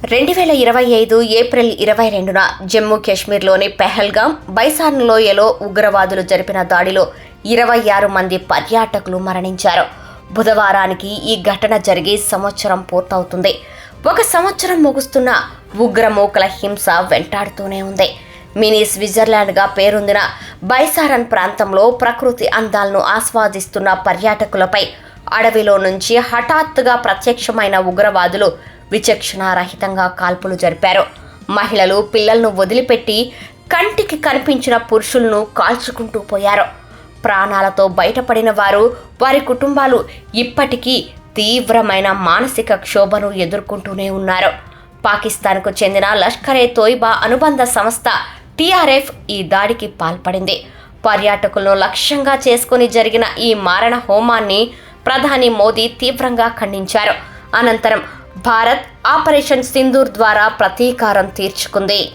2025 April 22న Jammu కాశ్మీర్లోని పెహల్గాం బైసాన్ లోయలో ఉగ్రవాదులు జరిపిన దాడిలో 26 మంది పర్యాటకులు మరణించారు. బుధవారానికి ఈ ఘటన జరిగి సంవత్సరం పూర్తవుతుంది. ఒక సంవత్సరం ముగుస్తున్న ఉగ్రమూకల హింస వెంటాడుతూనే ఉంది. మినీ స్విట్జర్లాండ్గా పేరొందిన బైసారన్ ప్రాంతంలో ప్రకృతి అందాలను ఆస్వాదిస్తున్న పర్యాటకులపై అడవిలో నుంచి హఠాత్తుగా ప్రత్యక్షమైన ఉగ్రవాదులు విచక్షణారహితంగా కాల్పులు జరిపారు. మహిళలు, పిల్లలను వదిలిపెట్టి కంటికి కనిపించిన పురుషులను కాల్చుకుంటూ పోయారు. ప్రాణాలతో బయటపడిన వారు, వారి కుటుంబాలు ఇప్పటికీ తీవ్రమైన మానసిక క్షోభను ఎదుర్కొంటూనే ఉన్నారు. పాకిస్తాన్కు చెందిన లష్కర్-ఏ-తోయిబా అనుబంధ సంస్థ TRF ఈ దాడికి పాల్పడింది. పర్యాటకులను లక్ష్యంగా చేసుకుని జరిగిన ఈ మారణ హోమాన్ని ప్రధాని మోదీ తీవ్రంగా ఖండించారు. అనంతరం భారత్ ఆపరేషన్ సింధూర్ ద్వారా ప్రతీకారం తీర్చుకుంది.